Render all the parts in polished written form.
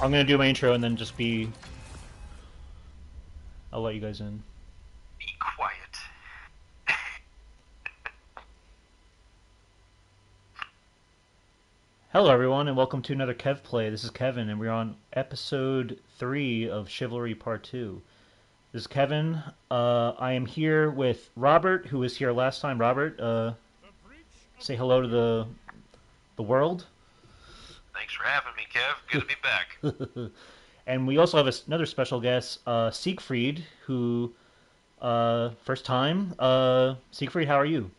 I'm gonna do my intro and then just be. I'll let you guys in. Be quiet. Hello, everyone, and welcome to another Kev Play. This is Kevin, and we're on episode 3 of Chivalry Part 2. This is Kevin. I am here with Robert, who was here last time. Robert, say hello to the world. Thanks for having me, Kev. Good to be back. And we also have another special guest, Siegfried, who, first time. Siegfried, how are you?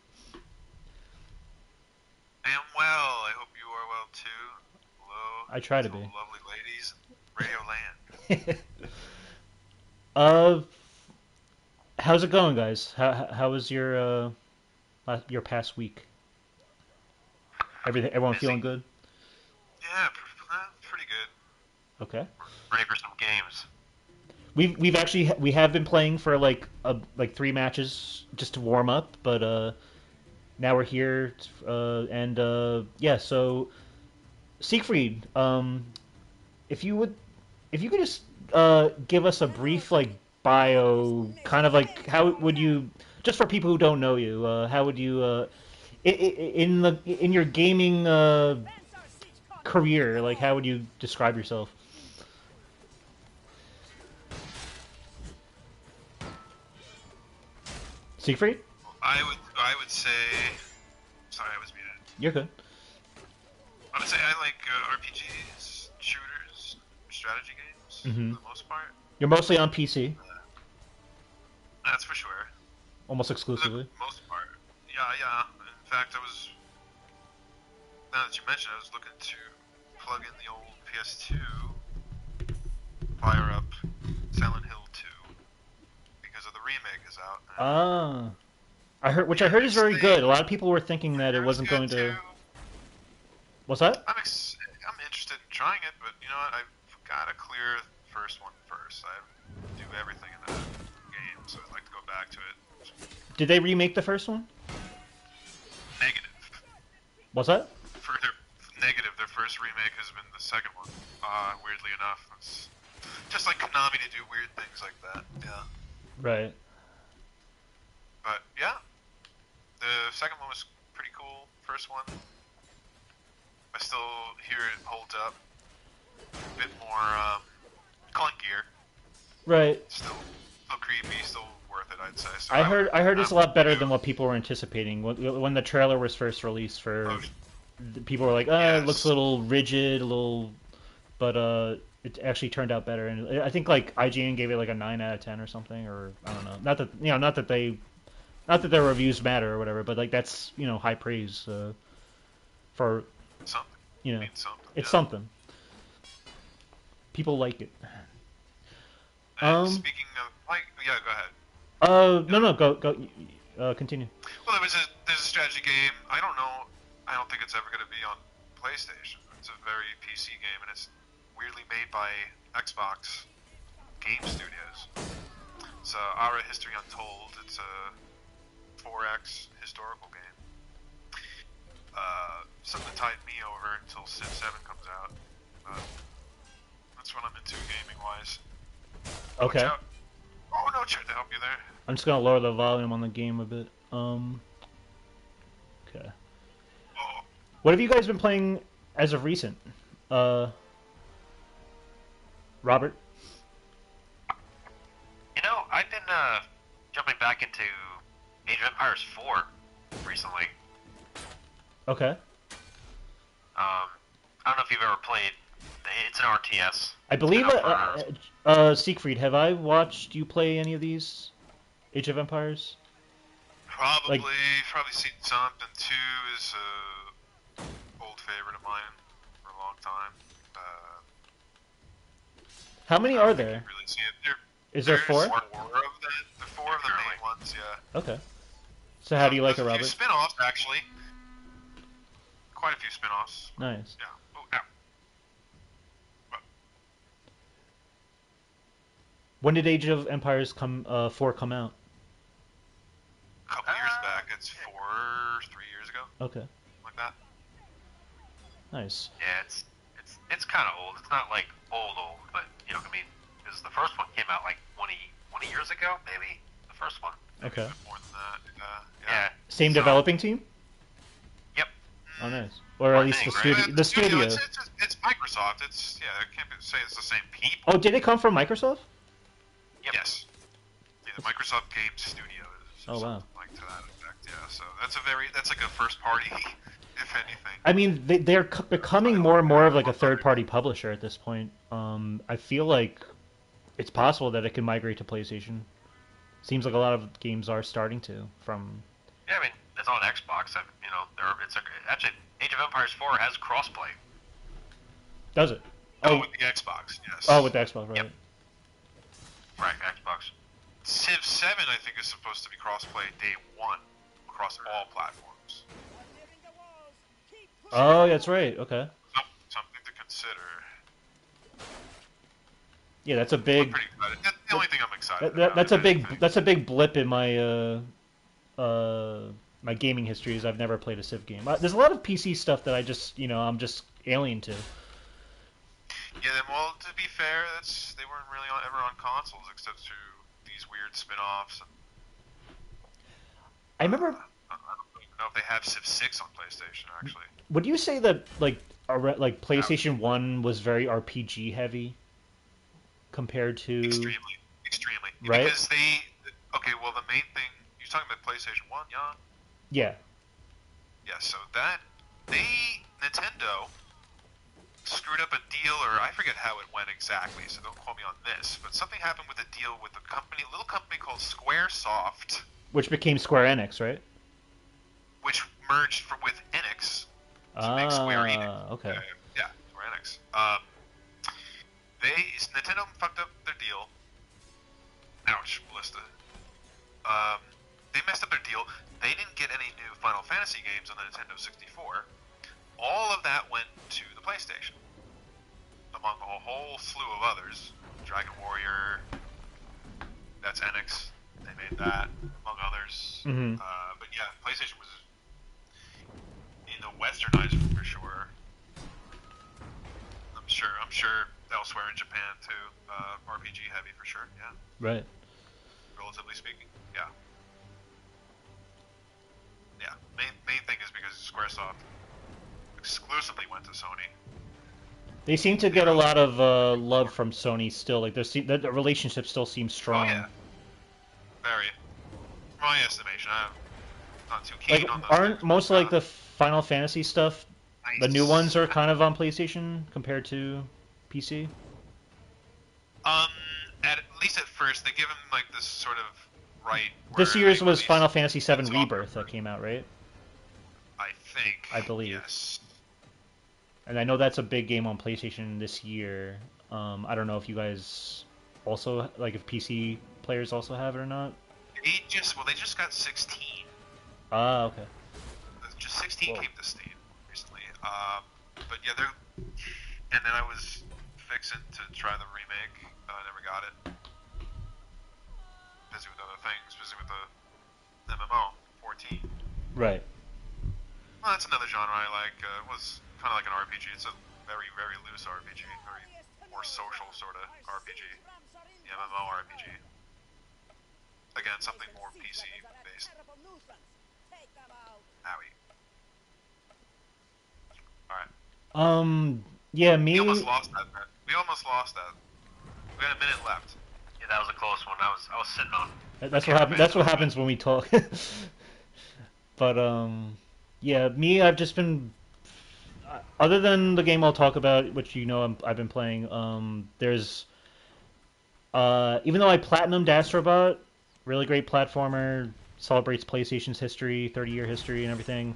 I am well. I hope you are well too. Hello I try to to be. lovely ladies in Radio Land. uh, how's it going, guys? How was your past week? Everyone Busy? feeling good? Yeah, pretty good. Okay. Ready for some games. We have been playing for like 3 matches just to warm up, but now we're here, and yeah. So Siegfried, if you could just give us a brief like bio, kind of like how would you, just for people who don't know you, how would you in your gaming career, like how would you describe yourself? Siegfried, I would say. Sorry, I was muted. you're good. I would say I like RPGs, shooters, strategy games Hmm. for the most part. You're mostly on PC, That's for sure. almost For the exclusively. most part. Yeah, yeah. In fact, now that you mentioned, I was looking to plug in the old PS2, fire up Silent Hill 2 because of the remake is out. And Ah, which I yeah, heard is this very thing good. A lot of people were thinking that it it was wasn't good going too. to. What's that? I'm interested in trying it, but you know what? I've got to clear the first one first. I do everything in that game, so I'd like to go back to it. Did they remake the first one? Negative. What's that? Further negative. Their first remake has been the second one. Weirdly enough, it's just like Konami to do weird things like that. Yeah. Right. But yeah, the second one was pretty cool. First one, I still hear it holds up. A bit more clunkier. Right. Still creepy. Still worth it, I'd say. So I heard I'm it's a lot better new. than what people were anticipating. When the trailer was first released, Oh, people were like, it looks a yes. little rigid, a little, but it actually turned out better. And I think like IGN gave it like a 9 out of 10 or something, or I don't know. Not that their reviews matter or whatever, but like that's high praise for Something. you know Means something. it's Yeah. something. People like it. And Um. speaking of, like, yeah, go ahead. No, Yeah. no. Go. Continue. Well, there's a strategy game. I don't know. I don't think it's ever going to be on PlayStation. It's a very PC game, and it's weirdly made by Xbox Game Studios. It's Ara History Untold. It's a 4X historical game. Something that tied me over until Civ 7 comes out. That's what I'm into gaming wise. Watch Okay. out! Oh no, tried to help you there. I'm just gonna lower the volume on the game a bit. Okay. Oh, What have you guys been playing as of recent? Uh, Robert. I've been jumping back into Age of Empires 4 recently. Okay. I don't know if you've ever played. It's an RTS. I It's been believe out for Siegfried. Have I watched you play any of these Age of Empires? Like, probably seen something. 2 is a old favorite of mine for a long time. Uh, how many I are don't think there? you've really seen it. There's Is there four? four of the main ones, yeah. Okay. So how do you like There's it, a few Robert? spin-offs actually. Quite a few spin-offs. Nice. Yeah. Oh, yeah. But When did Age of Empires 4 come out? a couple years back, it's 3 years ago, Okay. like that. Nice. Yeah, it's kind of old. It's not like old maybe Okay. a bit more than that. Yeah. Same So- developing team? Yep. Oh, nice. Or Well, at I least think, the right? studio. The studio. It's Microsoft. It's I can't say it's the same people. Oh, did it come from Microsoft? Yep. Yes. Yeah, the Microsoft Game Studio is Oh, wow. something like to that effect. Yeah. So that's like a first party, if anything. I mean, they're becoming more and more of like a third-party publisher at this point. I feel like it's possible that it can migrate to PlayStation. Seems like a lot of games are starting to from. Yeah, I mean, it's on Xbox. Actually, Age of Empires 4 has crossplay. Does it? Oh, with the Xbox, yes. Oh, with the Xbox, right? Yep. Right, Xbox. Civ 7, I think, is supposed to be crossplay day one across all platforms. Oh, that's right. Okay. Something to consider. Yeah, that's a I'm big. pretty excited. That's the only thing I'm excited about. That's a if big. anything. That's a big blip in my my gaming history. Is I've never played a Civ game. There's a lot of PC stuff that I just I'm just alien to. Yeah, then, well, to be fair, they weren't really ever on consoles except through these weird spin-offs. I remember. I don't even know if they have Civ 6 on PlayStation, actually. Would you say that like PlayStation 1 was very RPG heavy compared to Extremely. Extremely. Right? Because okay, well, the main thing, you're talking about PlayStation 1, yeah? Yeah. Yeah, so Nintendo screwed up a deal, or I forget how it went exactly, so don't quote me on this, but something happened with a deal with a little company called Squaresoft, Which became Square Enix, right? which merged with Enix to make Square Enix. Okay. Yeah, Square Enix. Nintendo fucked up their deal. Ouch, Ballista. They messed up their deal. They didn't get any new Final Fantasy games on the Nintendo 64. All of that went to the PlayStation, among a whole slew of others. Dragon Warrior, that's Enix. They made that, among others. Mhm. But yeah, PlayStation was in the westernized for sure. I'm sure elsewhere in Japan too. RPG heavy for sure. Yeah, Right. relatively speaking. Yeah. Yeah. Main thing is because Squaresoft exclusively went to Sony. They seem to get a lot of love from Sony still. Like the relationship still seems strong. Oh yeah. Very. My estimation, I'm not too keen Like, on those aren't things, most but, like the Final Fantasy stuff, the new nice. ones are kind of on PlayStation compared to PC? At least at first, they give them like this sort of right. This where year's they was release Final Fantasy VII software Rebirth that version. came out, right? I think. I believe. Yes. And I know that's a big game on PlayStation this year. I don't know if you guys also like if PC players also have it or not. They just got 16. Ah, okay. Just 16 Whoa. came to Steam recently. But yeah, and then I was fixing to try the remake. Never got it. Busy with other things. Busy with the MMO 14. Right. Well, that's another genre I like. It was kind of like an RPG. It's a very, very loose RPG. Very more social sort of RPG. The MMO RPG. Again, something more PC based. Owie. Alright. Yeah, me. We almost lost that, man. We almost lost that. We had a minute left. Yeah, that was a close one. I was sitting on. That's what happens. That's what happens when we talk. But yeah, me. I've just been. Other than the game I'll talk about, which I've been playing. There's. Even though I platinumed Astrobot, really great platformer, celebrates PlayStation's history, 30-year history, and everything.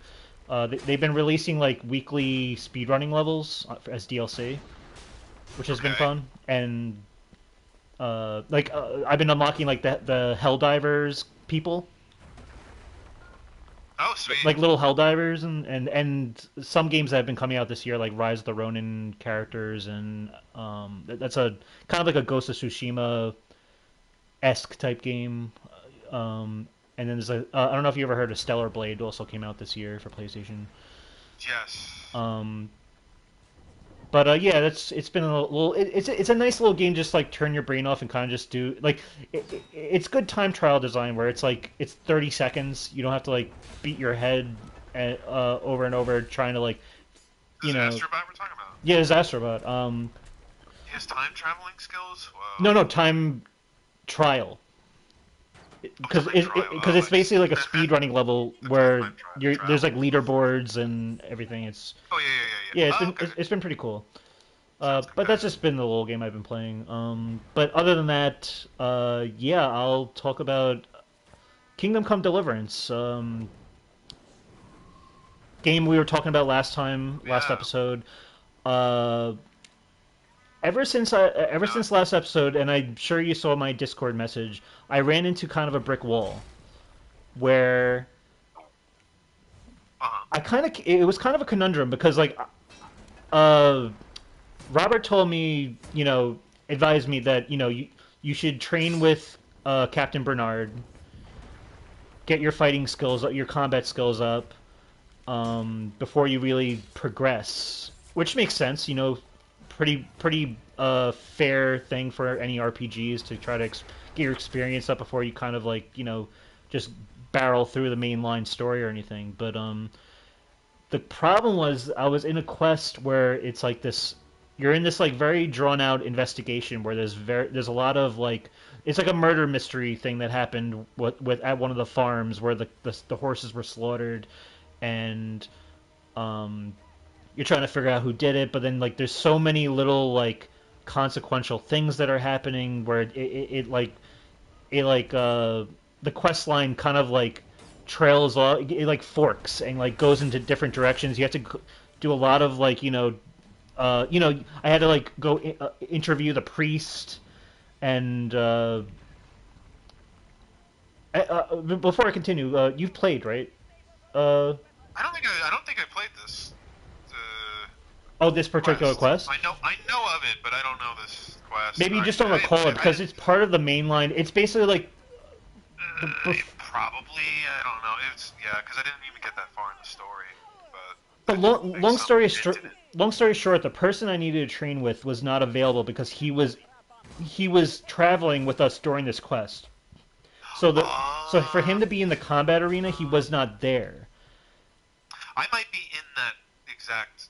They've been releasing like weekly speedrunning levels as DLC, which has been Okay. fun. And I've been unlocking like the Helldivers people, Oh, sweet. like little Helldivers, and some games that have been coming out this year, like Rise of the Ronin characters, and that's a kind of like a Ghost of Tsushima esque type game. And then there's I don't know if you ever heard of Stellar Blade, also came out this year for PlayStation. Yes. But yeah, it's been a little. It's a nice little game. Just like turn your brain off and kind of just do like it's good time trial design where it's like it's 30 seconds. You don't have to like beat your head over and over trying to like This you is know Astrobot we're talking about. yeah, it's Astrobot. He has time traveling skills. No, Whoa. no, time trial. Oh, Because time trial. it's I see. basically like a speed running level That's not where time there's travel. like leaderboards and everything. It's Oh yeah. yeah, Oh, okay. it's been pretty cool. Sounds But that's competitive. just been the little game I've been playing. But other than that, yeah, I'll talk about Kingdom Come Deliverance. Game we were talking about last Yeah. episode. Uh, ever No. since last episode, and I'm sure you saw my Discord message, I ran into kind of a brick wall where Uh-huh. it was kind of a conundrum because uh Robert told me, advised me that, you should train with Captain Bernard, get your fighting skills, your combat skills up, before you really progress. Which makes sense, pretty fair thing for any RPGs to try to get your experience up before you kind of like, just barrel through the mainline story or anything. But the problem was I was in a quest where it's like this you're in this like very drawn out investigation where there's a lot of like it's like a murder mystery thing that happened with at one of the farms where the horses were slaughtered and um you're trying to figure out who did it, but then like there's so many little like consequential things that are happening where the quest line kind of like trails off, it like forks and like goes into different directions. You have to do a lot of like I had to like go interview the priest and before I continue, you've played, right? Uh, I don't think I played this oh, this particular quest. quest. I know of it, but I don't know this quest. Maybe you just don't recall it I because didn't. it's part of the main line. It's basically like the Probably I don't know. It's yeah, because I didn't even get that far in the story. the But I think something hinted it. long story short, the person I needed to train with was not available because he was traveling with us during this quest. So for him to be in the combat arena, he was not there. I might be in that exact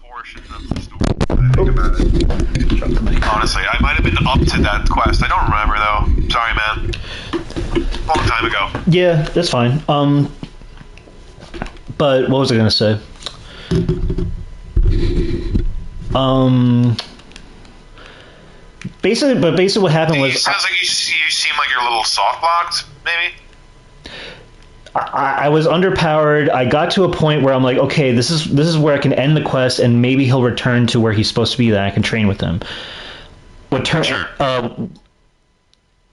portion of the story. I think about it. Honestly, I might have been up to that quest. I don't remember though. Sorry, man. Long time ago. Yeah, that's fine. But what was I gonna say? Um, basically what happened It was sounds like you seem like you're a little soft locked, maybe. I was underpowered. I got to a point where I'm like, okay, this is where I can end the quest, and maybe he'll return to where he's supposed to be. That I can train with him. What turn? Sure.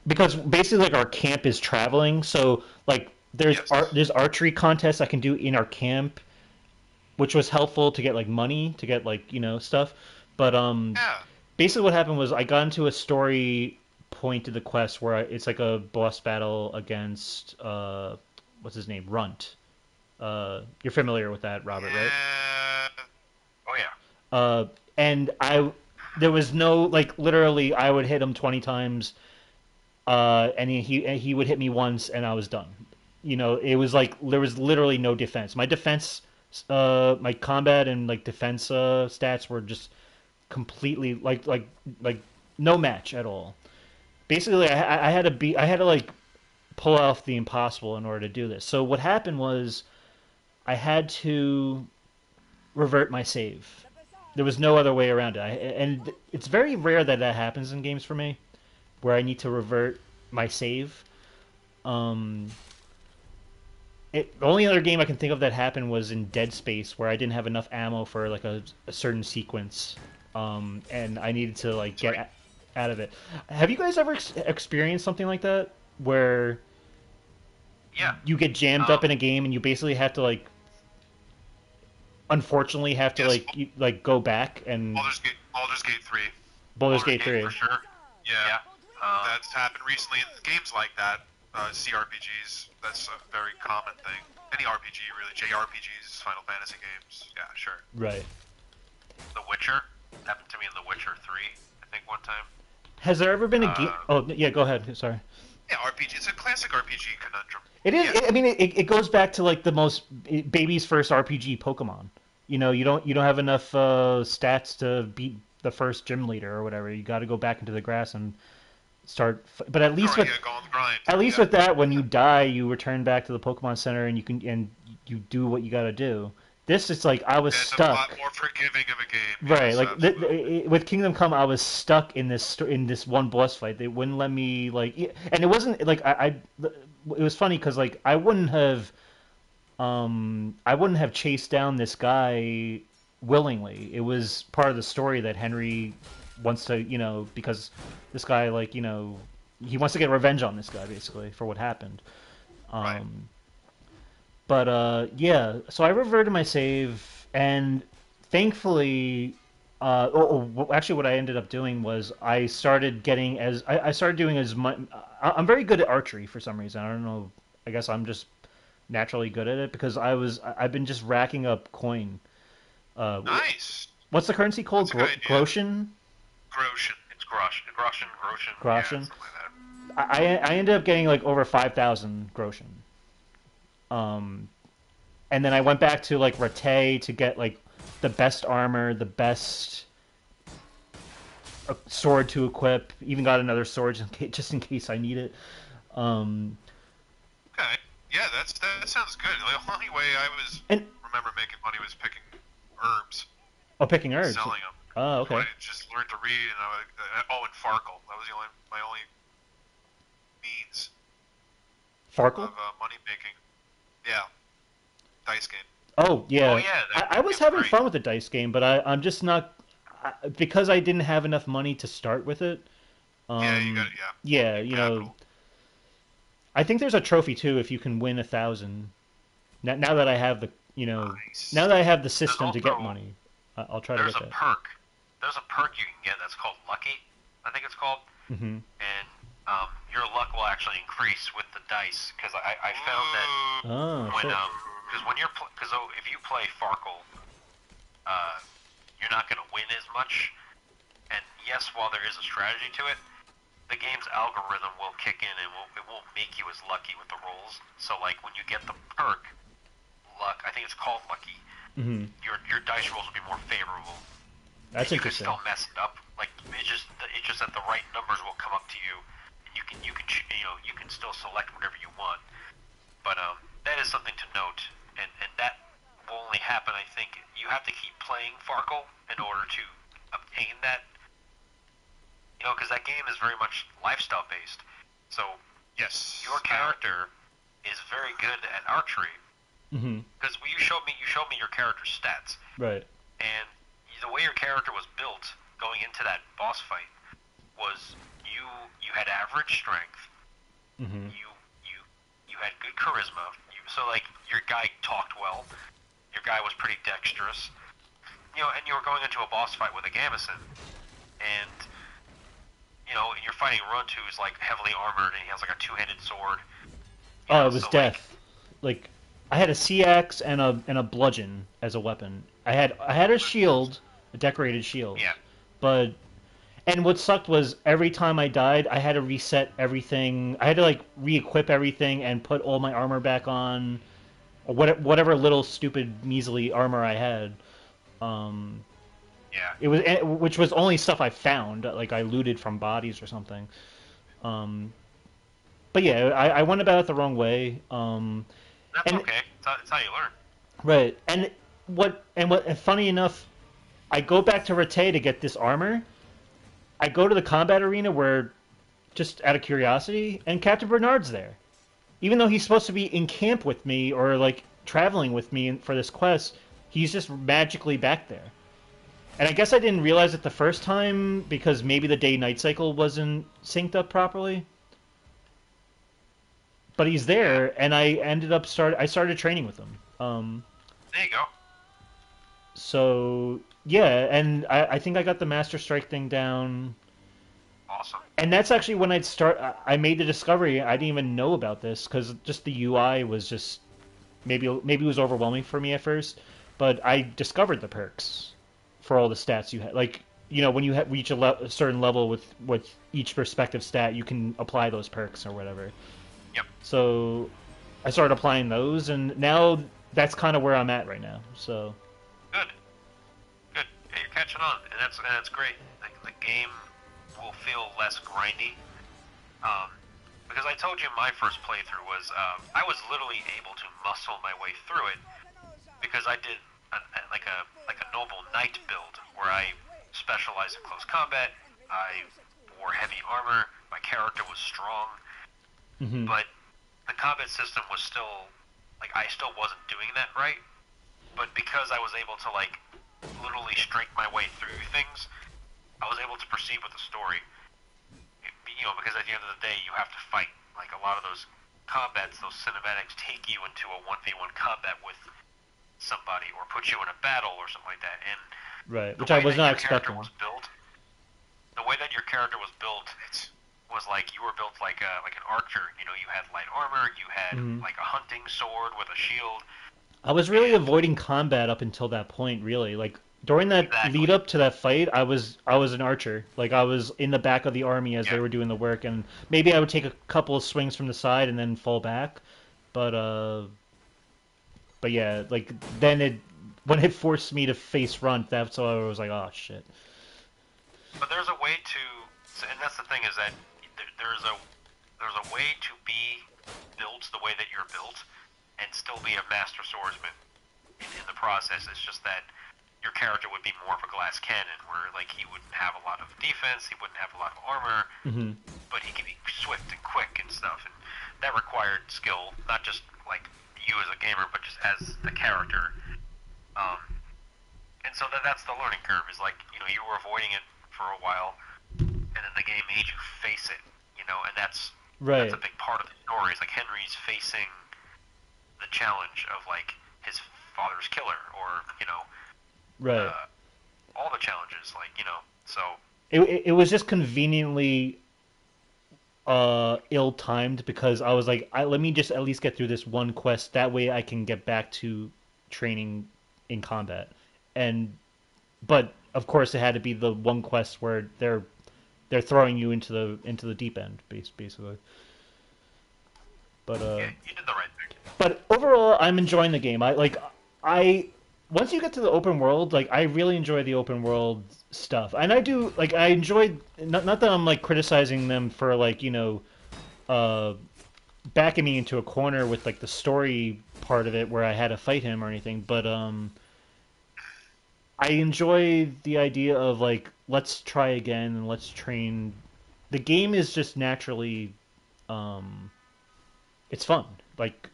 Because basically, like our camp is traveling, so like Yes. there's archery contests I can do in our camp, which was helpful to get like money to get like stuff. But Yeah. basically what happened was I got into a story point of the quest where it's like a boss battle against what's his name, Runt. You're familiar with that, Robert, right? Yeah. Oh yeah. uh and I there was no like literally I would hit him 20 times and he would hit me once and I was done. It was like there was literally no defense. My defense my combat and like defense stats were just completely like no match at all. Basically, I had to like pull off the impossible in order to do this. So what happened was I had to revert my save. There was no other way around it. And it's very rare that that happens in games for me, where I need to revert my save. Um, the only other game I can think of that happened was in Dead Space, where I didn't have enough ammo for like a certain sequence, and I needed to like get out of it. Have you guys ever experienced something like that, where Yeah. you get jammed up in a game and you basically have to like, unfortunately, have to Yes. like go back and Baldur's Gate 3. Baldur's Baldur's Gate 3. for sure. Yeah. Yeah. Um, That's happened recently in games like that. CRPGs. That's a very common thing. Any RPG really. JRPGs, Final Fantasy games. Yeah, sure. Right. The Witcher. It happened to me in The Witcher 3, I think, one time. Has there ever been a game? Uh, Oh, yeah. Go ahead. Sorry. Yeah, RPG. It's a classic RPG conundrum. It is. Yeah. I mean, it goes back to like the most baby's first RPG, Pokemon. You don't have enough stats to beat the first gym leader or whatever. You got to go back into the grass and start. But at least with Yeah, go on the grind. at least Yeah. with that, when you die, you return back to the Pokemon Center and you do what you got to do. This is like I was It's a stuck. lot more forgiving of a game. Right, Yes, like absolutely. with Kingdom Come, I was stuck in this one boss fight. They wouldn't let me and it wasn't like it was funny because like I wouldn't have chased down this guy willingly. It was part of the story that Henry wants to because this guy he wants to get revenge on this guy basically for what happened. Right. But yeah, so I reverted my save, and thankfully, actually, what I ended up doing was I started getting I started doing as much. I'm very good at archery for some reason. I don't know. I guess I'm just naturally good at it because I've been just racking up coin. Nice. What's the currency called? That's a good idea. Groschen? Groschen. It's Groschen. Yeah, Groschen. something like that. I ended up getting like over 5,000 Groschen. And then I went back to like Rattay to get like the best armor, the best sword to equip. Even got another sword just in case I need it. Um, Okay. Yeah, that sounds good. The only way I and remember making money was picking herbs, picking herbs. selling them. Oh, So okay. I just learned to read, and and Farkle. That was my only means Farkle? of money making. Yeah, dice game. Oh, yeah. Oh, yeah, I was it's having great. fun with the dice game, but I'm just not because I didn't have enough money to start with it. Yeah, you Um, got it. Yeah. yeah, Capital. I think there's a trophy too if you can win 1,000. Now that I have Nice. now that I have the system to get also- money, I'll try to There's get a that. perk. There's a perk you can get that's called Lucky. I think it's called. Hmm. And your luck will actually increase with the dice because I found that Oh, when shit. because when you're because if you play Farkle, you're not going to win as much. And yes, while there is a strategy to it, the game's algorithm will kick in and it won't make you as lucky with the rolls. So like when you get the perk, luck, I think it's called Lucky. Hmm. Your dice rolls will be more favorable. That's You can interesting. still mess it up. Like it's just that the right numbers will come up to you, and you can you can still select whatever you want. But that is something to note, and that will only happen. I think you have to keep playing Farkle in order to obtain that. Because that game is very much lifestyle based. So Yes. your character is very good at archery. Hmm. Because you showed me your character's stats. Right. And the way your character was built going into that boss fight was you had average strength, Hmm. you had good charisma. So like your guy talked well, your guy was pretty dexterous, and you were going into a boss fight with a Gamison, and and you're fighting Runt, who's like heavily armored and he has like a two-handed sword. Oh, it was so, death. Like I had a sea axe and a bludgeon as a weapon. I had a shield, a decorated shield. Yeah. But and what sucked was every time I died, I had to reset everything. I had to like re-equip everything and put all my armor back on, or whatever little stupid measly armor I had. Yeah. It was which was only stuff I found, like I looted from bodies or something. But yeah, I went about it the wrong way. That's And- okay. It's how you learn. Right, and funny enough, I go back to Rattay to get this armor. I go to the combat arena where, just out of curiosity, and Captain Bernard's there. Even though he's supposed to be in camp with me or like traveling with me for this quest, he's just magically back there. And I guess I didn't realize it the first time because maybe the day-night cycle wasn't synced up properly. But he's there, and I started training with him. There you go. So yeah, and I think I got the Master Strike thing down, Awesome. and that's actually when I made the discovery. I didn't even know about this because just the UI was just maybe it was overwhelming for me at first, but I discovered the perks for all the stats you have. Like, you know, when you reach a certain level with each respective stat, you can apply those perks or whatever. Yep. So I started applying those, and now that's kind of where I'm at right now. So Good. Good. Yeah, you're catching on, and that's great. Like, the game will feel less grindy. Because I told you my first playthrough was I was literally able to muscle my way through it because I did like a noble knight build where I specialized in close combat. I wore heavy armor. My character was strong, but the combat system was still like I still wasn't doing that right. But because I was able to like literally strike my way through things, I was able to proceed with the story. You know, because at the end of the day, you have to fight. Like, a lot of those combats, those cinematics take you into a 1v1 combat with somebody, or put you in a battle, or something like that. And right, which I was not expecting. The way that your character was built, was like you were built like an archer. You know, you had light armor, you had like a hunting sword with a shield. I was really avoiding combat up until that point, really. Like, during that lead up to that fight, I was an archer. Like, I was in the back of the army as they were doing the work, and maybe I would take a couple of swings from the side and then fall back. But yeah, like then when it forced me to face front, that's why I was like, oh shit. But there's a way to, and that's the thing is that there's a way to be built the way that you're built, and still be a master swordsman in the process. It's just that your character would be more of a glass cannon, where like he wouldn't have a lot of defense, he wouldn't have a lot of armor, but he could be swift and quick and stuff, and that required skill, not just like you as a gamer, but just as the character. And so that's the learning curve. Is like, you know, you were avoiding it for a while, and then the game made you face it. You know, and that's a big part of the story. Is like Henry's facing the challenge of like his father's killer, or you know. Right. All the challenges, like, you know, so... It was just conveniently ill-timed, because I was like, let me just at least get through this one quest, that way I can get back to training in combat. But, of course, it had to be the one quest where they're throwing you into the deep end, basically. But, yeah, you did the right thing. But overall, I'm enjoying the game. Once you get to the open world, like, I really enjoy the open world stuff. And I do, like, I enjoyed, not that I'm, like, criticizing them for, like, you know, backing me into a corner with, like, the story part of it where I had to fight him or anything, but, I enjoy the idea of, like, let's try again and let's train. The game is just naturally, it's fun. Like,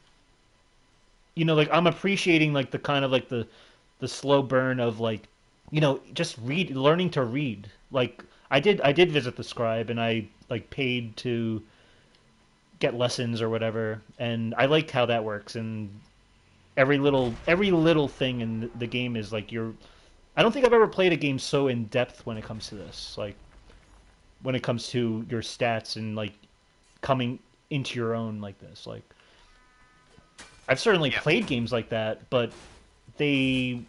you know, like, I'm appreciating, like, the kind of, like, the slow burn of, like, you know, just learning to read. Like, I did visit the scribe, and I, like, paid to get lessons or whatever, and I like how that works, and every little thing in the game is, like, I don't think I've ever played a game so in-depth when it comes to this. Like, when it comes to your stats and, like, coming into your own like this. Like, I've certainly played games like that, but they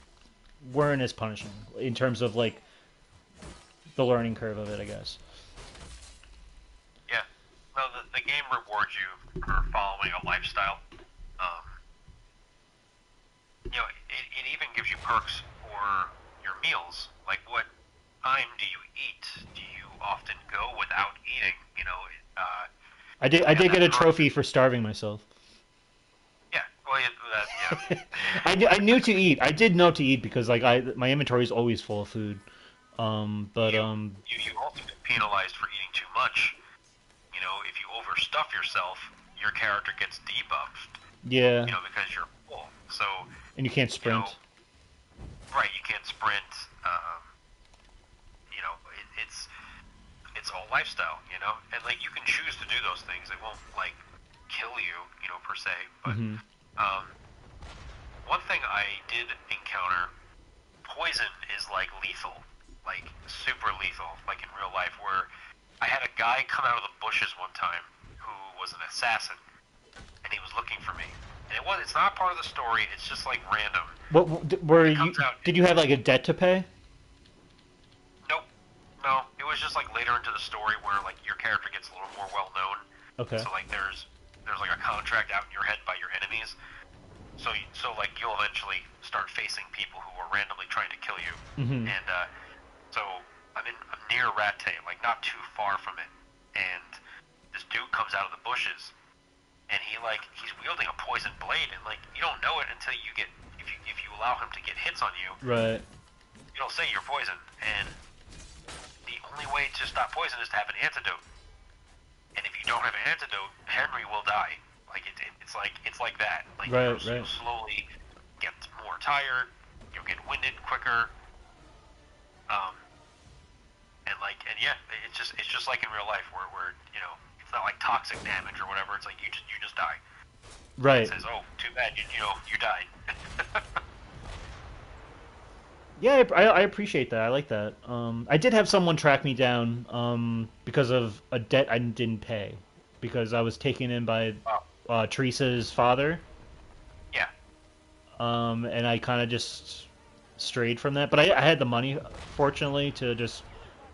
weren't as punishing in terms of, like, the learning curve of it, I guess. Yeah. Well, the game rewards you for following a lifestyle. You know, it even gives you perks for your meals. Like, what time do you eat? Do you often go without eating? You know, I did get a trophy for starving myself. Yeah, well, yeah. I knew to eat. I did know to eat because, like, my inventory is always full of food. You also get penalized for eating too much. You know, if you overstuff yourself, your character gets debuffed. Yeah. You know, because you're full. So. And you can't sprint. You know, right, you can't sprint. You know, it's all lifestyle. You know, and like you can choose to do those things. It won't like kill you. You know, per se. But one thing I did encounter, poison is like lethal. Like, super lethal, like in real life, where I had a guy come out of the bushes one time who was an assassin, and he was looking for me. And it's not part of the story, it's just like random. Did you have like a debt to pay? in the story where like your character gets a little more well known. Okay. So like there's like a contract out in your head by your enemies. So like you'll eventually start facing people who are randomly trying to kill you. Mm-hmm. And so I'm near Rattay, like not too far from it, and this dude comes out of the bushes, and he's wielding a poison blade, and like you don't know it until you get if you allow him to get hits on you. Right. You don't say you're poisoned, and the only way to stop poison is to have an antidote. And if you don't have an antidote, Henry will die. Like it's like that. Like right. you'll slowly get more tired. You'll get winded quicker. And yeah, it's just like in real life where you know it's not like toxic damage or whatever. It's like you just die. Right. It says, oh, too bad you died. Yeah, I appreciate that. I like that. I did have someone track me down because of a debt I didn't pay because I was taken in by Teresa's father. Yeah. And I kind of just strayed from that, but I had the money, fortunately, to just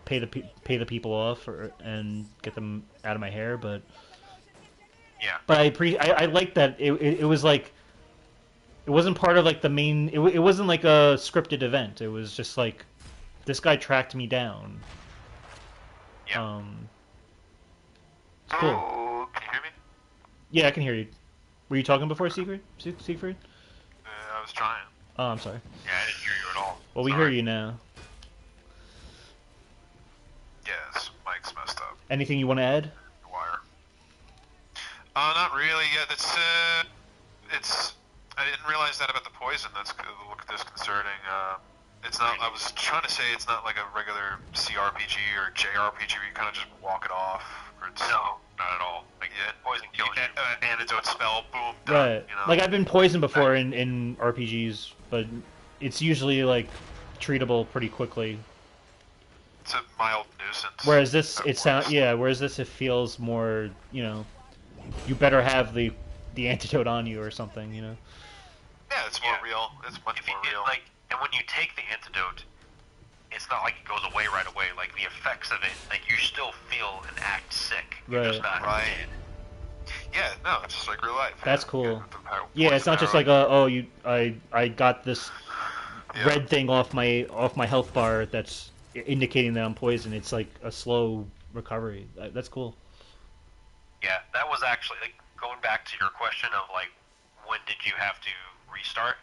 pay the people off and get them out of my hair. But yeah. But I like that it was like it wasn't part of like the main. It wasn't like a scripted event. It was just like this guy tracked me down. Yeah. It's cool. Oh, can you hear me? Yeah, I can hear you. Were you talking before, Siegfried? Siegfried? I was trying. Oh, I'm sorry. Yeah, I didn't hear you at all. Well, we Sorry. hear you now. Yeah, this mic's messed up. Anything you want to add? The wire. Not really. Yeah, it's. I didn't realize that about the poison. That's disconcerting. It's not. I was trying to say it's not like a regular CRPG or JRPG where you kind of just walk it off. Or it's, No, not at all. Like poison kills you. Antidote spell, boom, done. Right. You know? Like I've been poisoned before in RPGs, but it's usually like treatable pretty quickly. It's a mild nuisance. Whereas this, Whereas this, it feels more. You know, you better have the antidote on you or something. You know. Yeah, it's more real. It's much more real. And when you take the antidote, it's not like it goes away right away. Like the effects of it, like you still feel and act sick. You're Right. just not Right. Yeah, no, it's just like real life. That's cool. Yeah, Yeah, it's not just like I got this red thing off my health bar that's indicating that I'm poisoned. It's like a slow recovery. That's cool. Yeah, that was actually like going back to your question of like when did you have to restart?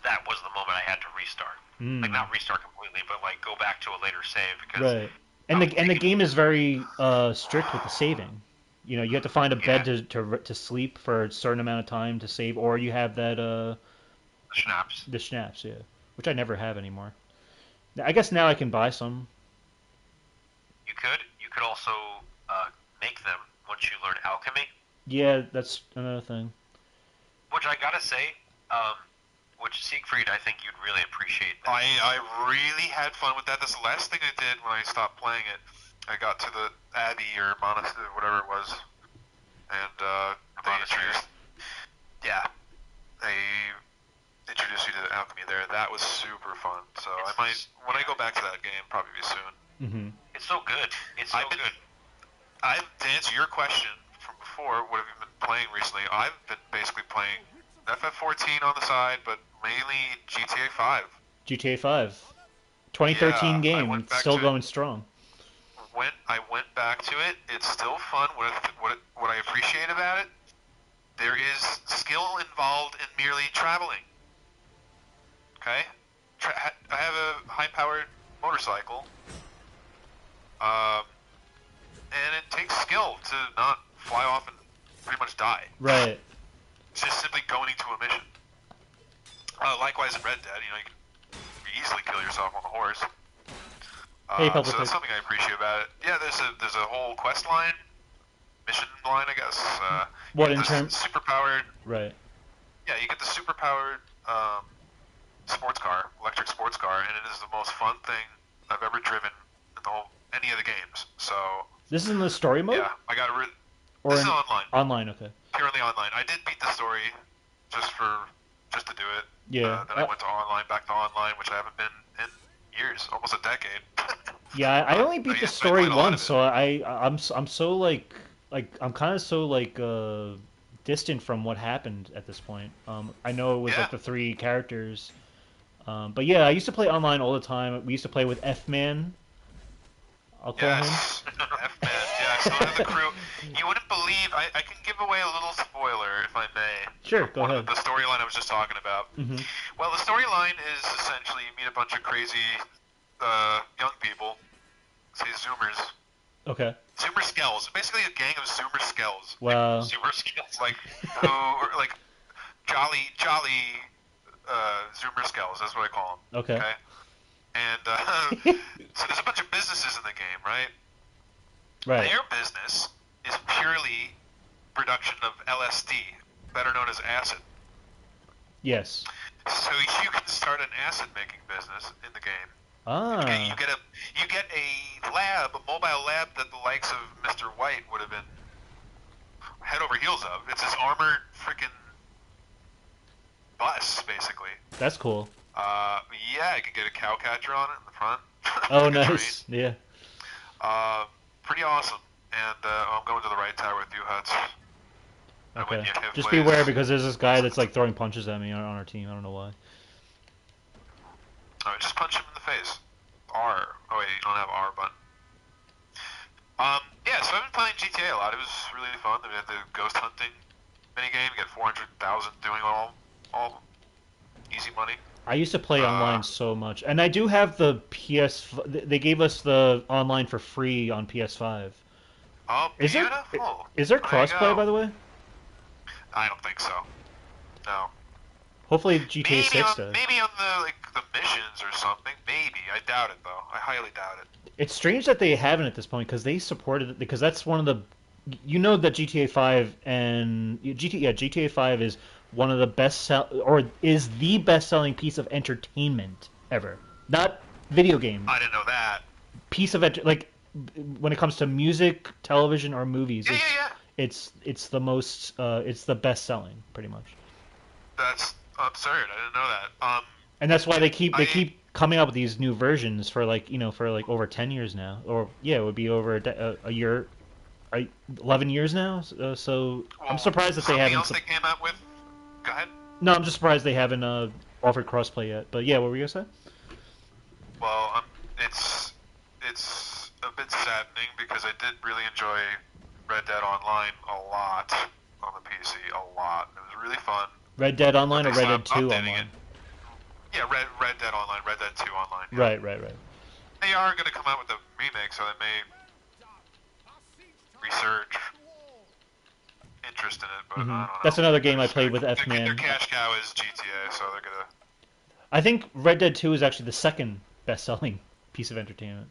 That was the moment I had to restart. Like not restart completely, but like go back to a later save because right. And the game is very strict with the saving. You know, you have to find a bed to sleep for a certain amount of time to save, or you have that the schnapps. The schnapps, yeah, which I never have anymore. I guess now I can buy some. You could also make them once you learn alchemy. Yeah, that's another thing. Which I gotta say, which Siegfried, I think you'd really appreciate that. I really had fun with that. That's the last thing I did when I stopped playing it. I got to the abbey or monastery, whatever it was, and they introduced. Yeah, they introduced you to the alchemy there. That was super fun. So I might, when I go back to that game, probably soon. Mm-hmm. It's so good. It's so good. To answer your question from before, what have you been playing recently? I've been basically playing FF14 on the side, but mainly GTA 5. GTA 5. 2013 game, still going strong. When I went back to it, it's still fun. What I appreciate about it, there is skill involved in merely traveling. Okay? I have a high-powered motorcycle, and it takes skill to not fly off and pretty much die. Right. It's just simply going to a mission. Likewise in Red Dead, you can easily kill yourself on a horse. So that's something I appreciate about it. Yeah, there's a whole quest line, mission line, I guess. What in terms? Superpowered. Right. Yeah, you get the superpowered sports car, electric sports car, and it is the most fun thing I've ever driven in any of the games. So. This is in the story mode. Yeah, I got it. This is online. Online, okay. Purely online. I did beat the story just to do it. Yeah. Then I went to online, back to online, which I haven't been in years, almost a decade. Yeah, I only beat the I story played a lot once, of it. so I'm so like I'm kind of so like distant from what happened at this point. I know it was Yeah. like the three characters, but yeah, I used to play online all the time. We used to play with F Man. I'll call him. Yes. F-Man. Yeah, I still have the crew. You wouldn't believe. I can give away a little spoiler, if I may. Sure, Of go one of ahead. the storyline I was just talking about. Hmm. Well, the storyline is essentially you meet a bunch of crazy young people, say Zoomers. Okay. Zoomer Skells. Basically a gang of Zoomer Skells. Wow. Zoomer Skells. Like, who are, like, jolly Zoomer Skells. That's what I call them. Okay. Okay? And so there's a bunch of businesses in the game, right? Right. Their business is purely production of LSD, better known as acid. Yes. So you can start an acid making business in the game. Ah. You get a lab, a mobile lab that the likes of Mr. White would have been head over heels of. It's this armored freaking bus, basically. That's cool. Yeah, you can get a cow catcher on it in the front. Oh, Like a nice. Yeah. train. Pretty awesome. And I'm going to the right tower with you, Huts. Okay. When you have Just plays. beware because there's this guy that's like throwing punches at me on our team. I don't know why. Alright, just punch him in the face. R. Oh wait, you don't have R button. Yeah, so I've been playing GTA a lot. It was really fun. We had the ghost hunting minigame. You get 400,000 doing all easy money. I used to play online so much, and I do have the PS. They gave us the online for free on PS5. Oh, Is there beautiful. is there There you crossplay go. by the way? I don't think so. No. Hopefully GTA 6 does. Maybe on the missions or something. Maybe. I doubt it though. I highly doubt it. It's strange that they haven't at this point because they supported it because that's one of the you know that GTA 5 and GTA 5 is one of the or is the best selling piece of entertainment ever. Not video game. I didn't know that. Piece of like when it comes to music, television or movies, Yeah. it's the most it's the best selling pretty much. That's absurd. I didn't know that. And that's why they keep I coming up with these new versions for like for like over 10 years now, or yeah, it would be over a year, 11 years now. So I'm surprised that they something haven't. else they came out with. Go ahead. No, I'm just surprised they haven't offered crossplay yet. But yeah, what were you gonna say? Well, it's a bit saddening because I did really enjoy Red Dead Online a lot on the PC. A lot. It was really fun. Red Dead Online or But Red they Dead stopped 2 updating Online? it. Yeah, Red Dead Online, Red Dead 2 Online. Yeah. Right. They are going to come out with a remake, so they may resurge interest in it, but I don't know. That's another game I played with F Their Man. cash cow is GTA, so they're going to... I think Red Dead 2 is actually the second best selling piece of entertainment.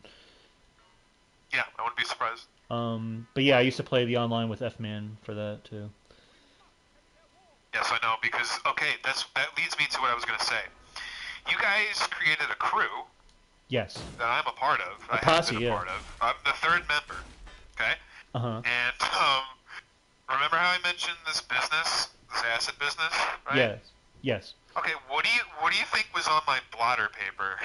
Yeah, I wouldn't be surprised. But yeah, I used to play the online with F Man for that too. Yes, I know, because, okay, that leads me to what I was going to say. You guys created a crew Yes. that I'm a part of. I have posse, been a yeah. part of. I'm the third member, okay? Uh huh. And, remember how I mentioned this business, this acid business, right? Yes. Okay, what do you think was on my blotter paper?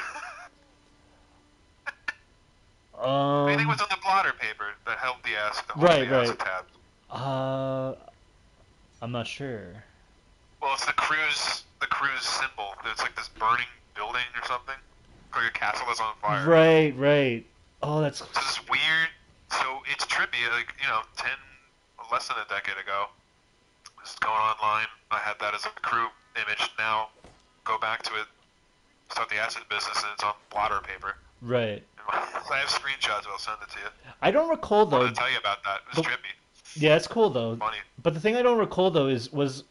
What do you think was on the blotter paper that held the acid, Right. acid tab? I'm not sure. Well, it's the crew's symbol. It's like this burning building or something, like a castle that's on fire. Right. Oh, that's. So this weird. So it's trippy. Like less than a decade ago. Just going online. I had that as a crew image. Now, go back to it. Start the acid business, and it's on blotter paper. Right. I have screenshots. I'll send it to you. I don't recall I though. want to tell you about that. It was trippy. Yeah, it's cool though. Funny. But the thing I don't recall though is was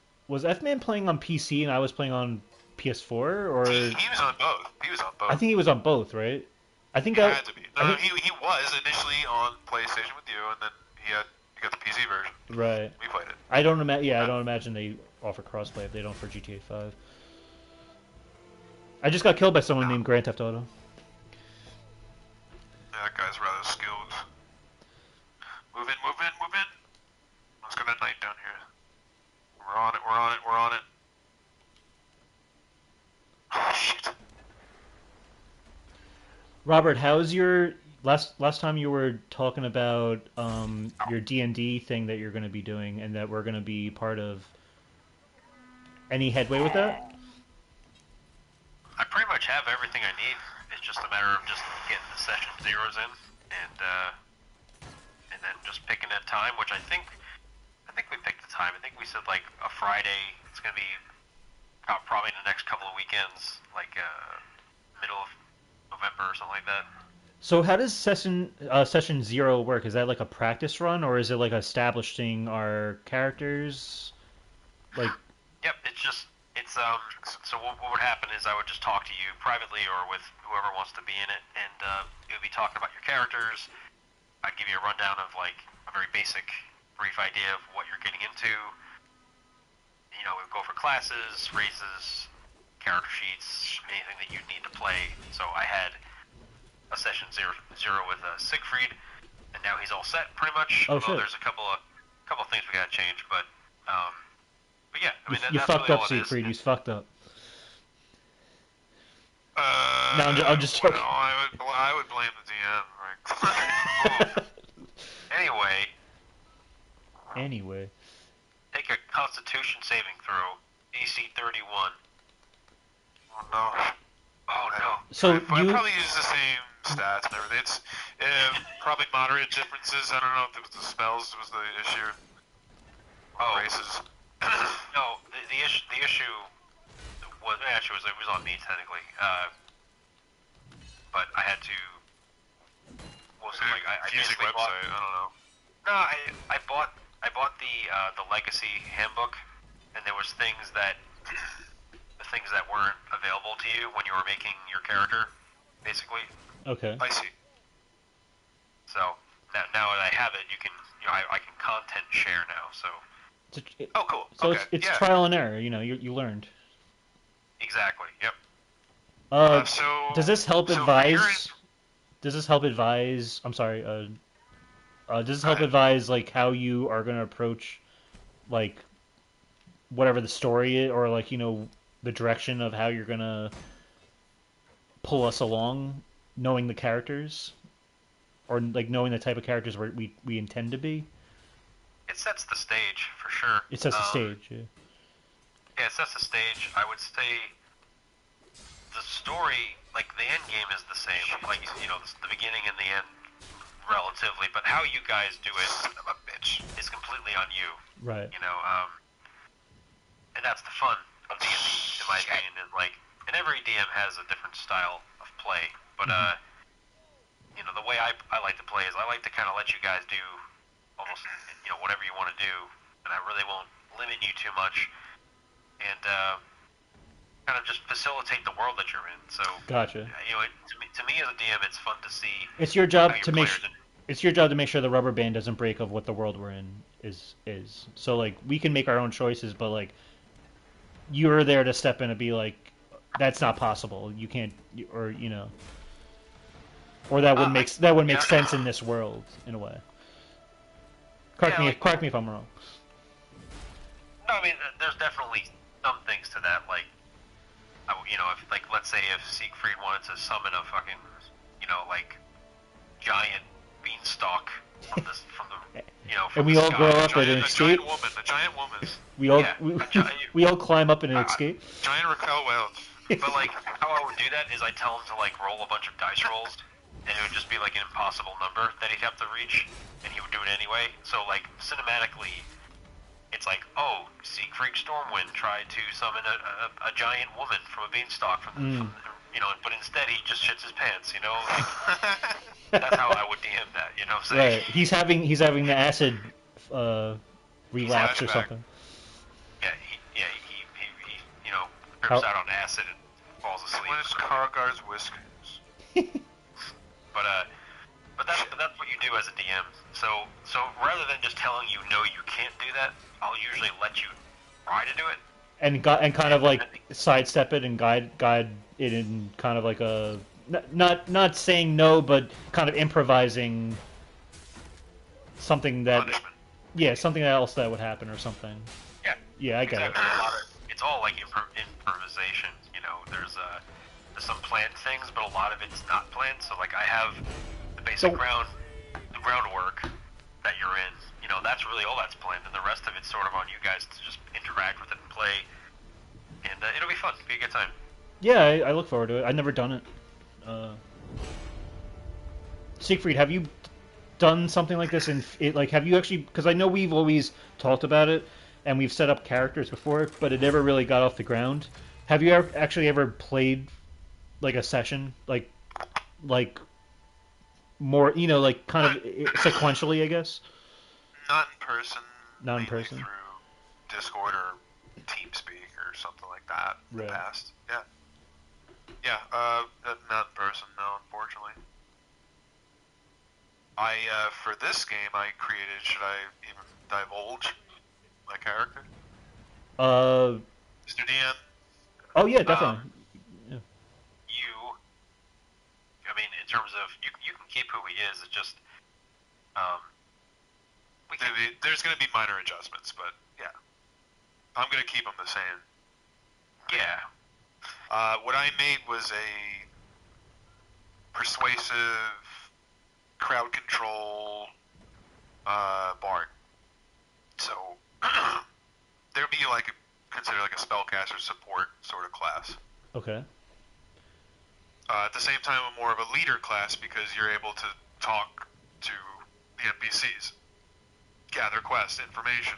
F Man playing on PC and I was playing on PS4 or He was on both. He was on both. I think he was on both, right? I think He that had to be. No, he was initially on PlayStation with you, and then he got the PC version. right. We played it. I don't imagine they offer crossplay if they don't for GTA 5. I just got killed by someone named Grand Theft Auto. Yeah, that guy's rather skilled. Move in. Let's get that knight down here. We're on it. Oh, shit. Robert, how's your last time you were talking about your D&D thing that you're going to be doing, and that we're going to be part of. Any headway with that? I pretty much have everything I need. It's just a matter of just getting the session zeros in, and then just picking a time, which I think we picked the time. I think we said like a Friday. It's gonna be probably the next couple of weekends, like middle of November or something like that. So how does session 0 work? Is that like a practice run, or is it like establishing our characters? Like, yep, so what would happen is I would just talk to you privately or with whoever wants to be in it, and it would be talking about your characters. I'd give you a rundown of like a very basic, brief idea of what you're getting into. You know, we'd go for classes, races, character sheets, anything that you need to play. So I had a session zero with Siegfried, and now he's all set pretty much. Oh, Although shit. there's a couple of things we gotta change, but yeah, I mean you that's fucked really up, all it is. Siegfried. You fucked up. Uh, No, I'm just joking. well, I would blame the DM. Right? Anyway, Anyway, take a Constitution saving throw, AC 31. Oh no. Oh no. so I you probably use the same stats and everything. It's probably moderate differences. I don't know if it was the spells was the issue. Oh. Races. No, the issue was actually it was on me technically, but I had to. Well, so like I Confusing basically website. I don't know. No, I bought the Legacy handbook, and there was things that weren't available to you when you were making your character, basically. okay? I see. So now that I have it, I can content share now. So Oh, cool. So okay. it's yeah. trial and error. You know, you learned. exactly, yep. So Does this help so advise? Does this help advise? I'm sorry. Does this help ahead. advise like how you are going to approach, like, whatever the story is, or like the direction of how you're going to pull us along, knowing the characters, or like knowing the type of characters we intend to be? It sets the stage for sure. It sets the stage. Yeah. Yeah, it sets the stage. I would say the story, like the end game, is the same. Like the beginning and the end, relatively. But how you guys do it, Son of a bitch. is completely on you. Right. And that's the fun of D&D, in my opinion. Is like, and every DM has a different style of play. But the way I like to play is I like to kind of let you guys do almost whatever you want to do, and I really won't limit you too much, and kind of just facilitate the world that you're in. So Gotcha. To me as a DM, it's fun to see. It's your job how your to make. players It's your job to make sure the rubber band doesn't break of what the world we're in is. So like we can make our own choices, but like you're there to step in and be like, that's not possible. You can't, or or that would make sense in this world in a way. Correct me if I'm wrong. No, I mean, there's definitely some things to that. Like, if let's say if Siegfried wanted to summon a fucking, like, giant beanstalk from the from And we the all sky. grow up and escape. A giant woman. We all Yeah, we all climb up and escape. Giant Raquel Welch. But like, how I would do that is I tell him to like roll a bunch of dice rolls, and it would just be like an impossible number that he'd have to reach, and he would do it anyway. So like cinematically, it's like, oh, Siegfried Sturmwind tried to summon a giant woman from a beanstalk from but instead he just shits his pants. Like, that's how I would DM that. So Right. He's having the acid relapse or Flashback. something. he trips out on acid and falls asleep. When it's Kargar's whiskers. But that's what you do as a DM. So rather than just telling you no, you can't do that, I'll usually let you try to do it. And kind of like sidestep it and guide it in kind of like a not saying no, but kind of improvising something that Punishment. something else that would happen or something. Yeah, I get exactly. It's all like improvisation. There's some planned things, but a lot of it's not planned. So like I have the basic the groundwork that you're in. You know, that's really all that's planned, and the rest of it's sort of on you guys to just interact with it and play. And it'll be fun. It'll be a good time. Yeah, I look forward to it. I've never done it. Siegfried, have you done something like this? Have you actually? Because I know we've always talked about it, and we've set up characters before, but it never really got off the ground. Have you actually ever played like a session, like more, like kind of sequentially, I guess? Not in person. Not in person. Through Discord or TeamSpeak or something like that in the past. Yeah. Yeah. Not in person. No, unfortunately. For this game I created, should I even divulge my character? Mr. DM? Oh, yeah, definitely. I mean, in terms of, you can keep who he is, it's just, there's going to be minor adjustments, but yeah. I'm going to keep them the same. Yeah. What I made was a persuasive, crowd control bard. So there'd be considered like a spellcaster support sort of class. Okay. At the same time, I'm more of a leader class because you're able to talk to the NPCs, gather quest information,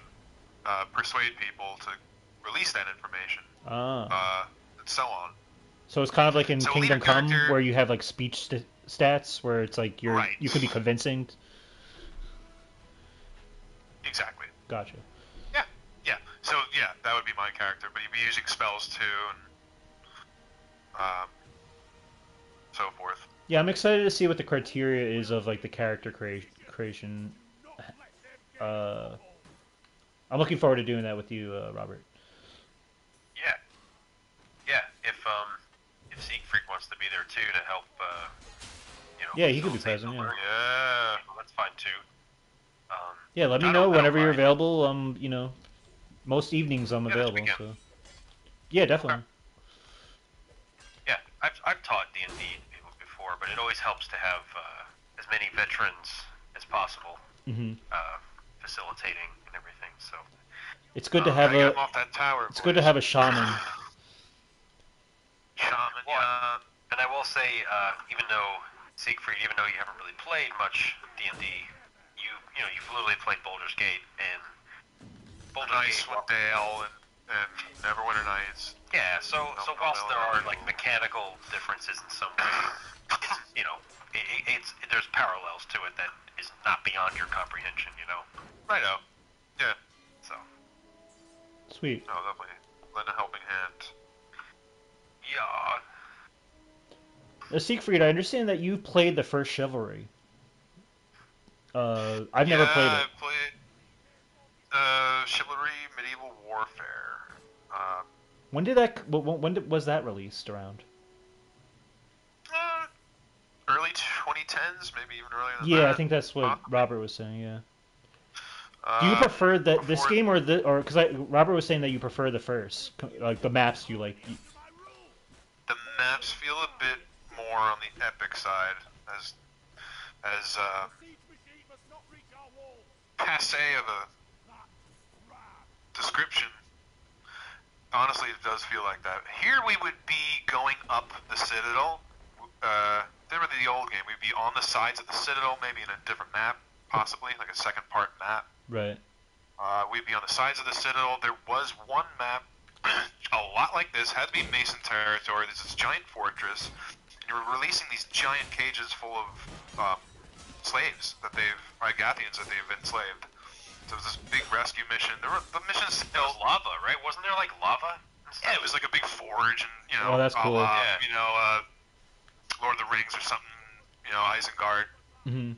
persuade people to release that information, and so on. So it's kind of like in Kingdom Come, where you have like speech stats, where it's like you can be convincing. Exactly. Gotcha. Yeah. So yeah, that would be my character, but you'd be using spells too, and so forth. Yeah, I'm excited to see what the criteria is of like the character creation. I'm looking forward to doing that with you, Robert. Yeah. If Siegfried wants to be there too to help, yeah, he could be present. Yeah. Well, that's fine too. Yeah, let me know whenever you're available. Most evenings I'm available. So. Yeah, definitely. Okay. Yeah, I've taught D&D people before, but it always helps to have as many veterans as possible facilitating and everything. So it's good to have a. Off that tower, it's good to have a shaman. Yeah. And I will say, even though Siegfried, even though you haven't really played much D&D, you've literally played Baldur's Gate and Icewind Dale and Neverwinter Nights. Yeah, so whilst there are like mechanical differences in some ways, there's parallels to it that is not beyond your comprehension, Righto. Yeah. So. Sweet. No, definitely lend a helping hand. Yeah. Siegfried, I understand that you played the first Chivalry. I've never played it. I played Chivalry Medieval Warfare. When was that released around? Early 2010s, maybe even earlier than that. Yeah, I think that's what Robert was saying. Yeah. Do you prefer this game or because Robert was saying that you prefer the first, like the maps you like. The maps feel a bit more on the epic side, as passe of a description. Honestly, it does feel like that. Here we would be going up the Citadel. There were the old game. We'd be on the sides of the Citadel, maybe in a different map, possibly like a second part map. Right. We'd be on the sides of the Citadel. There was one map, a lot like this, had to be Mason territory. There's this giant fortress. And you're releasing these giant cages full of slaves Igathians that they've enslaved. So it was this big rescue mission. The mission's still lava, right? Wasn't there like lava? Yeah, it was like a big forge, and oh, that's cool. Lord of the Rings or something, Isengard. Mm-hmm.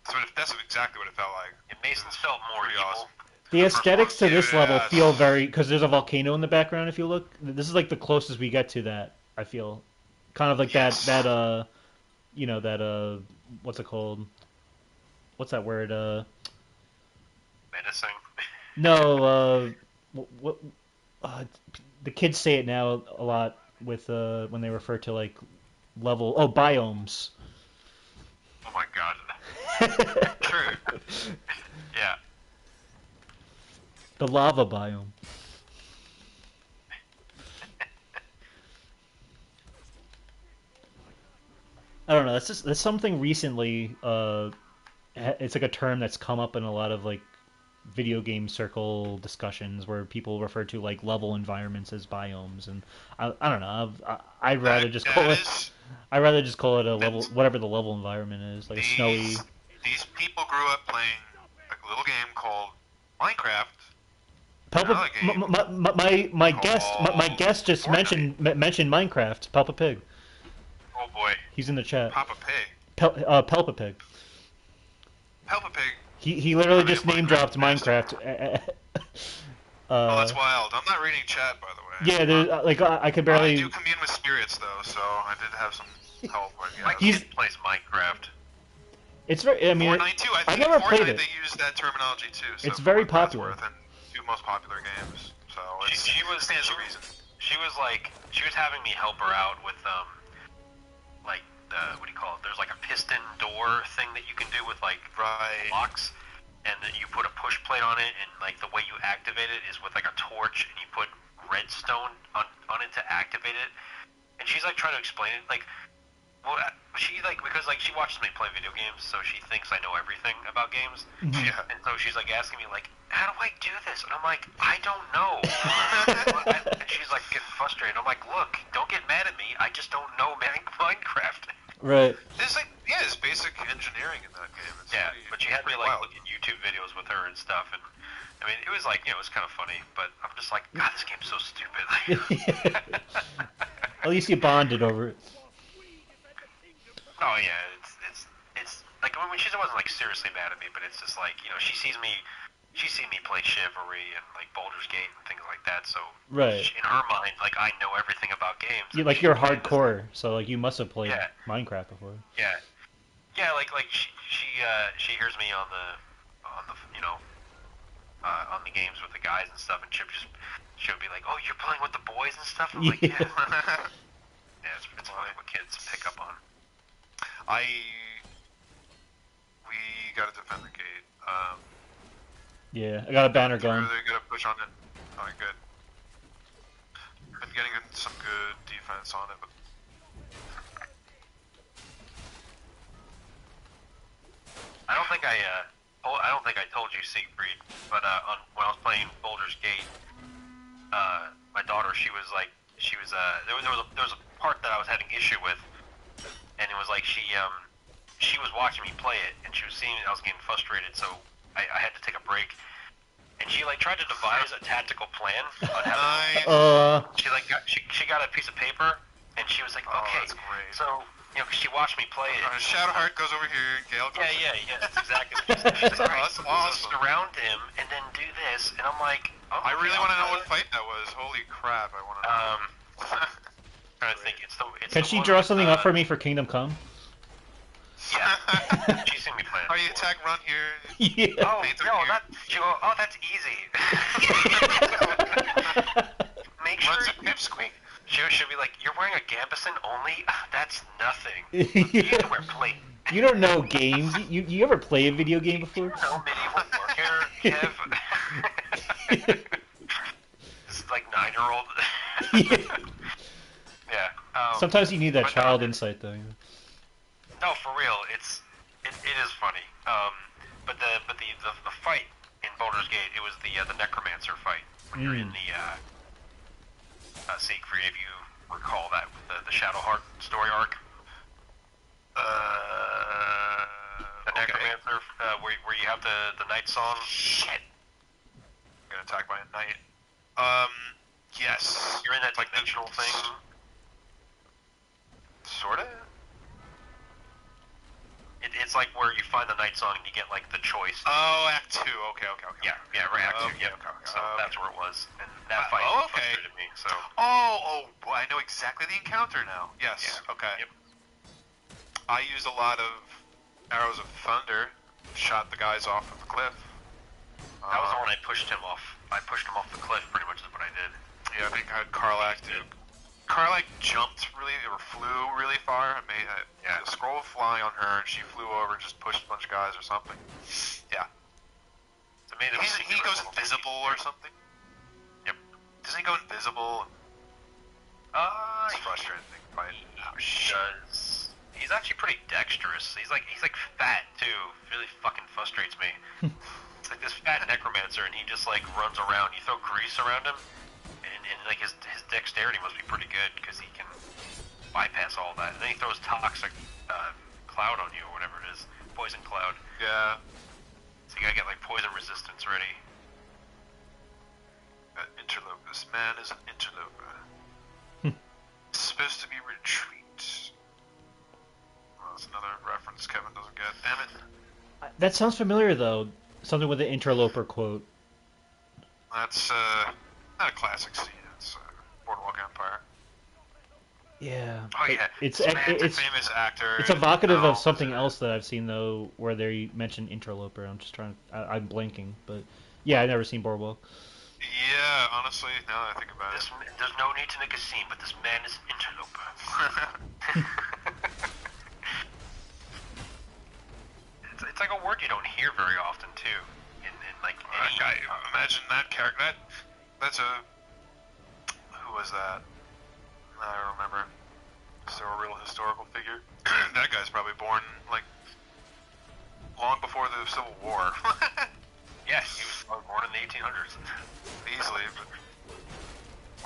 So that's exactly what it felt like. And Mason's felt more Pretty evil. awesome. The aesthetics to this level feel very, because there's a volcano in the background. If you look, this is like the closest we get to that. I feel, kind of like that what's it called? What's that word? Menacing. No, the kids say it now a lot with when they refer to like biomes. Oh my god. True. Yeah. The lava biome. I don't know. That's something recently. It's like a term that's come up in a lot of like video game circle discussions where people refer to like level environments as biomes, and I don't know. I'd rather just call it. I'd rather just call it a level, whatever the level environment is, like a snowy. These people grew up playing a little game called Minecraft. My guest just mentioned Minecraft. Pelpa Pig. Oh boy. He's in the chat. Papa Pig. Pelpa Pig. Pelpa Pig. He literally just name dropped Minecraft. Oh, that's wild. I'm not reading chat, by the way. Yeah, there's like I could barely. I do commune with spirits though, so I did have some help. My kid plays Minecraft. It's very. I mean, Fortnite too. I think never in Fortnite played it. they use that terminology too. So it's very popular. And two most popular games. So she was having me help her out with like what do you call it? There's like a piston door thing that you can do with like locks, and then you put a push plate on it, and like the way you activate it is with like a torch, and you put redstone on it to activate it. And she's like trying to explain it, like, well, she like because like she watches me play video games, so she thinks I know everything about games. Mm-hmm. And so she's like asking me like, how do I do this? And I'm like, I don't know. And she's like getting frustrated. I'm like, look, don't get mad at me. I just don't know Minecraft. Right. There's basic engineering in that game. It's but she had me like look at YouTube videos with her and stuff, and I mean, it was like, it was kind of funny, but I'm just like, God, this game's so stupid. At least you bonded over it. Oh yeah, it's like when she wasn't like seriously mad at me, but it's just like, she's seen me play Chivalry and like Baldur's Gate and things like that, so right. In her mind, like I know everything about games. Yeah, like you're hardcore, so like you must have played Minecraft before. Yeah, like she hears me on the on the games with the guys and stuff, and she'll be like, oh, you're playing with the boys and stuff. I'm like, yeah. Yeah, it's funny what kids pick up on. We gotta defend the gate. Yeah, I got a banner going. Really gotta push on it. Alright, good. Been getting some good defense on it, but I don't think I told you, Siegfried, but when I was playing Baldur's Gate, my daughter, there was a part that I was having issue with, and it was like she was watching me play it, and she was seeing I was getting frustrated, so I had to take a break, and she like tried to devise a tactical plan on how she got a piece of paper, and she was like, okay, that's great. so. Because she watched me play it. Shadowheart goes over here, Gale goes Yeah, that's exactly what she said. She's like, all right, awesome. surround him, and then do this. And I'm like, oh, I really want to know what fight that was. Holy crap, I want to know. Trying to think. Can she draw something up for me for Kingdom Come? Yeah. She's seen me play it. How you attack, run here. Yeah. Oh, no, that's easy. Make sure Pipsqueak. She'll be like, you're wearing a gambeson only? That's nothing. You need to wear plate. You don't know games. You ever play a video game before? You know medieval warfare, Kev. This is like 9-year-old. Yeah. Sometimes you need that child insight, though. No, for real, it is funny. But the fight in Baldur's Gate, it was the Necromancer fight when you're in the Siegfried, if you recall that with the Shadowheart story arc. The Necromancer, where you have the night song. Shit. I'm gonna attack by a knight. Yes. You're in that dimensional thing. Sorta. It's like where you find the night song and you get like the choice. Oh, Act 2. Okay. Yeah, right, Act 2. Yeah. Okay. So that's where it was, and that fight frustrated me. So. Oh, boy, I know exactly the encounter now. Yes. Yeah. Okay. Yep. I used a lot of arrows of thunder, shot the guys off of the cliff. That was the one I pushed him off. I pushed him off the cliff. Pretty much is what I did. Yeah, I think I had Karlach do car like jumped really or flew really far and made a scroll fly on her, and she flew over and just pushed a bunch of guys or something. Yeah. He goes invisible or something. Yep. Doesn't he go invisible? It's frustrating fighting. Does. He's actually pretty dexterous. He's like fat too. Really fucking frustrates me. It's like this fat necromancer, and he just like runs around. You throw grease around him, and like his dexterity must be pretty good because he can bypass all that. And then he throws toxic cloud on you or whatever it is, poison cloud. Yeah. So you gotta get like poison resistance ready. Interloper. This man is an interloper. It's supposed to be retreat. Well, that's another reference Kevin doesn't get. Damn it. That sounds familiar, though. Something with the interloper quote. That's not a classic scene. It's Boardwalk Empire. Yeah. Oh yeah. It's a famous actor. It's evocative of something else that I've seen though, where they mention interloper. I'm just trying. I'm blanking, but yeah, I've never seen Boardwalk. Yeah, honestly, now that I think about it. There's no need to make a scene, but this man is an interloper. It's like a word you don't hear very often too. In like any. Imagine that character. That's a. Who was that? I don't remember. Is there a real historical figure? That guy's probably born like long before the Civil War. Yeah, he was born in the 1800s. Easily, but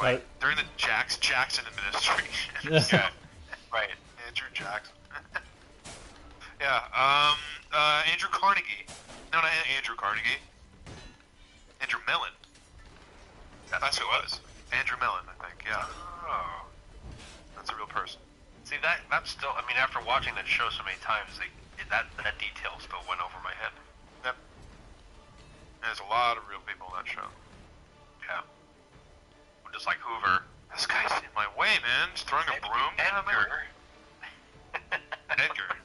like during the Jackson administration. Yeah, right. Andrew Jackson. Yeah. Andrew Carnegie. No, not Andrew Carnegie. Andrew Mellon. That's who it was. Andrew Mellon, I think. Yeah. Oh. That's a real person. See, that's still. I mean, after watching that show so many times, that detail still went over my head. Yep. There's a lot of real people in that show. Yeah. Just like Hoover. This guy's in my way, man. Just throwing a broom. Edgar. Edgar.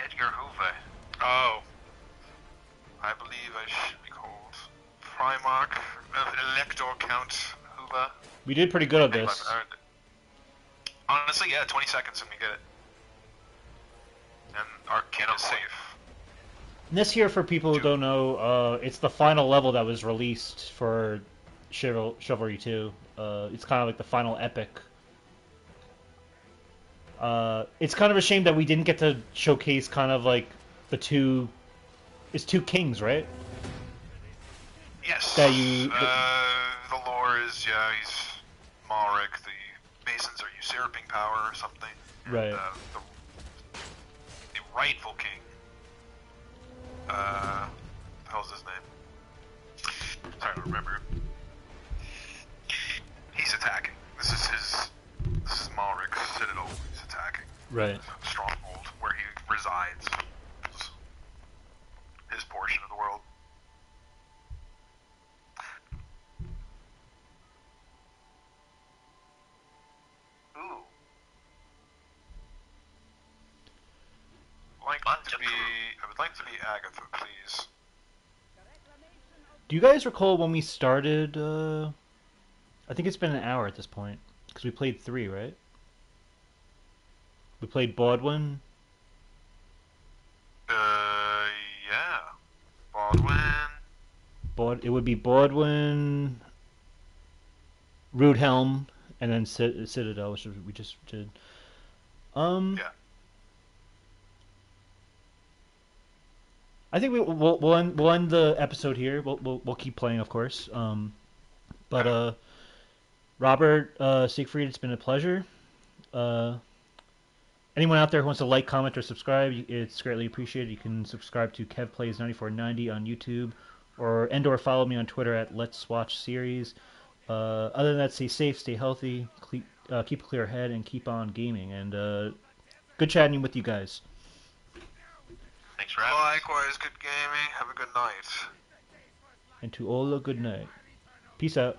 Edgar Hoover. Oh. I believe I should be called Primarch of Elector Count Hoover. We did pretty good at this. Honestly, yeah, 20 seconds and we get it. And our kin is safe. And this here, for people who don't know, it's the final level that was released for Chivalry II. It's kind of like the final epic. It's kind of a shame that we didn't get to showcase kind of like the two... It's two kings, right? Yes. That you... the lore is, yeah, he's Malric, the Masons are usurping power or something. Right. And, the rightful king. What the hell's his name? Sorry, I don't remember. He's attacking. This is Malric's citadel. He's attacking. Right. Stronghold where he resides. His portion of the world. Ooh. I would like to be Agatha, please. Do you guys recall when we started? I think it's been an hour at this point because we played 3, right? We played Baldwin. Yeah. Baldwin. It would be Baldwin, Rudhelm, and then Citadel, which we just did. Yeah. I think we'll end the episode here. We'll keep playing, of course. But Robert, Siegfried, it's been a pleasure. Anyone out there who wants to like, comment, or subscribe, it's greatly appreciated. You can subscribe to Kev Plays 9490 on YouTube, or follow me on Twitter at Let's Watch Series. Other than that, stay safe, stay healthy, keep a clear head, and keep on gaming. And good chatting with you guys. Thanks for having us. Likewise, good gaming. Have a good night. And to all a good night. Peace out.